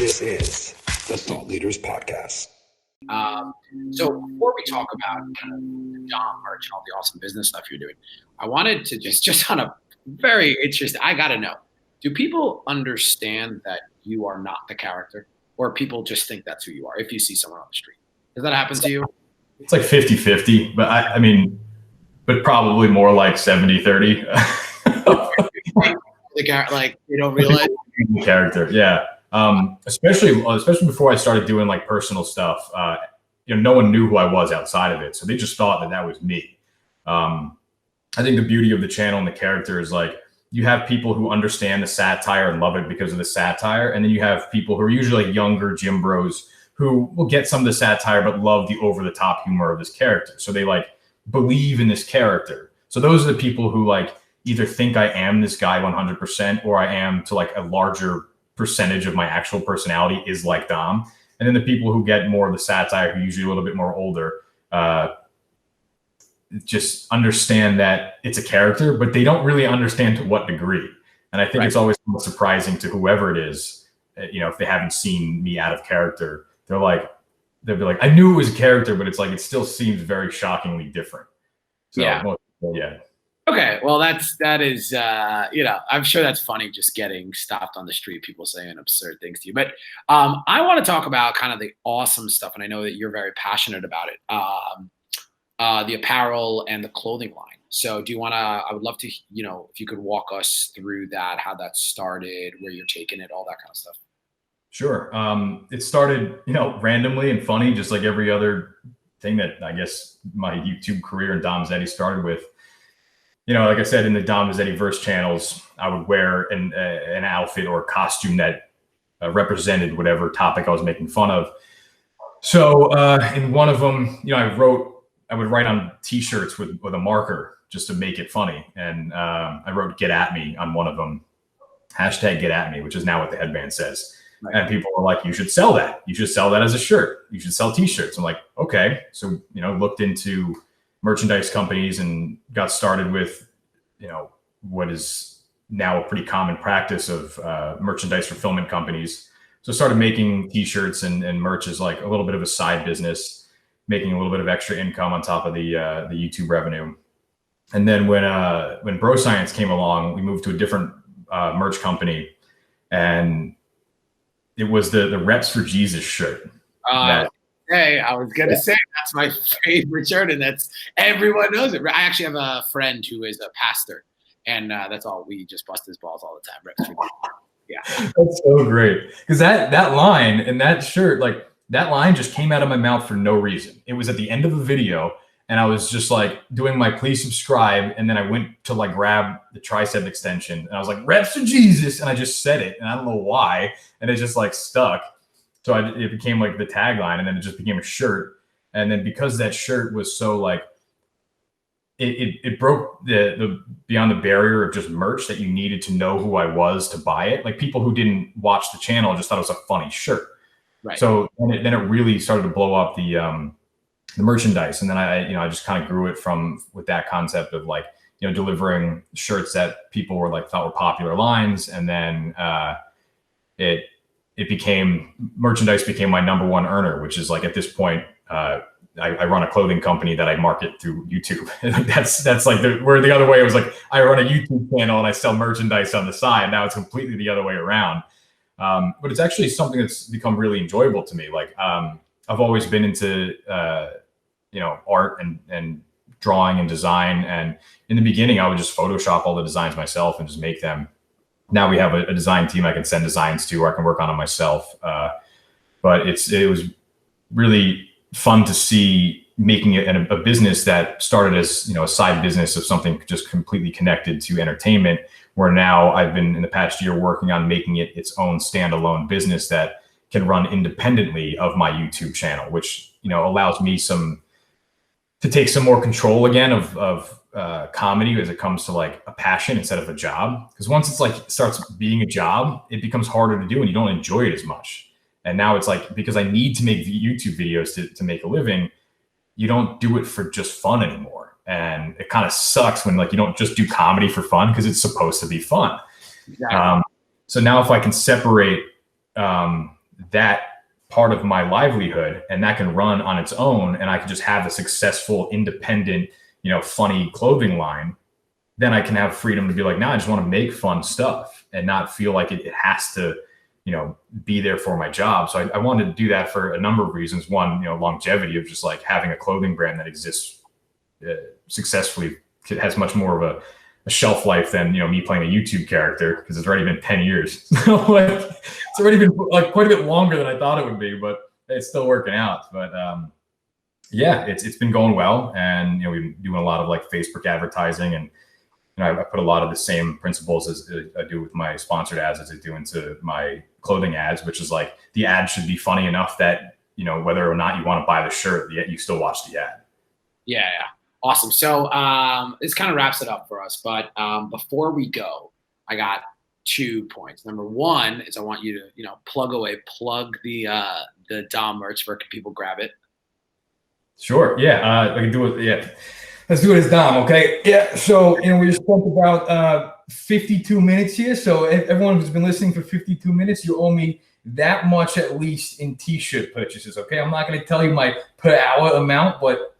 This is the Thought Leaders Podcast. So before we talk about kind of the Dom merch and all the awesome business stuff you're doing, I wanted to just on a very interesting, I got to know, do people understand that you are not the character, or people just think that's who you are if you see someone on the street? Does that happen to you? It's like 50-50, but I mean, but probably more like 70-30. Like you don't realize the character, yeah. Especially before I started doing like personal stuff, no one knew who I was outside of it, so they just thought that was me. I think the beauty of the channel and the character is like you have people who understand the satire and love it because of the satire, and then you have people who are usually like younger gym bros who will get some of the satire but love the over-the-top humor of this character. So they like believe in this character. So those are the people who like either think I am this guy 100% or I am to like a larger percentage of my actual personality is like Dom. And then the people who get more of the satire, who are usually a little bit more older, just understand that it's a character, but they don't really understand to what degree. And I think It's always surprising to whoever it is, if they haven't seen me out of character, they'll be like, I knew it was a character, but it's like, it still seems very shockingly different. So, yeah. Okay, well, that is, I'm sure that's funny just getting stopped on the street, people saying absurd things to you. But I want to talk about kind of the awesome stuff, and I know that you're very passionate about it, the apparel and the clothing line. So do you want to, I would love to, if you could walk us through that, how that started, where you're taking it, all that kind of stuff. Sure. It started, randomly and funny, just like every other thing that I guess my YouTube career and Dom Mazzetti started with. Like I said, in the Dom Mazzetti verse channels, I would wear an outfit or a costume that represented whatever topic I was making fun of. So in one of them, I would write on T-shirts with a marker just to make it funny. And I wrote "Get at me" on one of them, #GetAtMe, which is now what the headband says. Right. And people were like, you should sell that. You should sell that as a shirt. You should sell T-shirts. I'm like, okay. So, looked into merchandise companies and got started with, what is now a pretty common practice of merchandise fulfillment companies. So started making T-shirts and merch as like a little bit of a side business, making a little bit of extra income on top of the YouTube revenue. And then when BroScience came along, we moved to a different merch company, and it was the Reps for Jesus shirt. Hey, I was going to say that's my favorite shirt, and that's everyone knows it. I actually have a friend who is a pastor, and that's all. We just bust his balls all the time. Reps for Jesus. Yeah, that's so great, because that line and that shirt, like that line just came out of my mouth for no reason. It was at the end of a video, and I was just like doing my please subscribe, and then I went to like grab the tricep extension, and I was like, Reps for Jesus, and I just said it, and I don't know why, and it just like stuck. So it became like the tagline, and then it just became a shirt. And then because that shirt was so like, it broke the beyond the barrier of just merch that you needed to know who I was to buy it. Like people who didn't watch the channel just thought it was a funny shirt. Right. So then it really started to blow up the merchandise. And then I just kind of grew it with that concept of like, delivering shirts that people were like thought were popular lines. And then merchandise became my number one earner, which is like at this point, I run a clothing company that I market through YouTube. that's like where the other way it was like, I run a YouTube channel and I sell merchandise on the side. Now it's completely the other way around. But it's actually something that's become really enjoyable to me. Like I've always been into, art and drawing and design. And in the beginning, I would just Photoshop all the designs myself and just make them. Now we have a design team I can send designs to, or I can work on them myself. But it was really fun to see making it a business that started as, a side business of something just completely connected to entertainment, where now I've been in the past year working on making it its own standalone business that can run independently of my YouTube channel, which, allows me to take some more control again of comedy as it comes to like a passion instead of a job. Because once it's like starts being a job, it becomes harder to do and you don't enjoy it as much. And now it's like, because I need to make YouTube videos to make a living, you don't do it for just fun anymore. And it kind of sucks when like you don't just do comedy for fun, because it's supposed to be fun. Exactly. So now if I can separate that part of my livelihood, and that can run on its own, and I can just have a successful, independent, funny clothing line, then I can have freedom to be like, I just want to make fun stuff and not feel like it has to, be there for my job. So I wanted to do that for a number of reasons. One, longevity of just like having a clothing brand that exists successfully has much more of a shelf life than, me playing a YouTube character, because it's already been 10 years. So like, it's already been like quite a bit longer than I thought it would be, but it's still working out. But yeah, it's been going well. And, we've been doing a lot of like Facebook advertising, and I put a lot of the same principles as I do with my sponsored ads as I do into my clothing ads, which is like the ad should be funny enough that, whether or not you want to buy the shirt, yet you still watch the ad. Yeah. Awesome. So this kind of wraps it up for us. But before we go, I got 2 points. Number one is I want you to, plug the Dom merch. Where can people grab it? Sure. Yeah. I can do it. Yeah. Let's do it as Dom. Okay. Yeah. So, we just spent about 52 minutes here. So everyone who's been listening for 52 minutes, you owe me that much at least in t-shirt purchases. Okay. I'm not going to tell you my per hour amount, but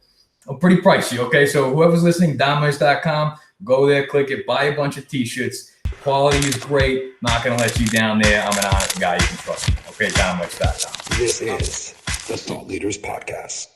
I'm pretty pricey. Okay. So whoever's listening, dommerch.com, go there, click it, buy a bunch of t-shirts. Quality is great. Not going to let you down there. I'm an honest guy. You can trust me. Okay. Dommerch.com. This is the Thought Leaders Podcast.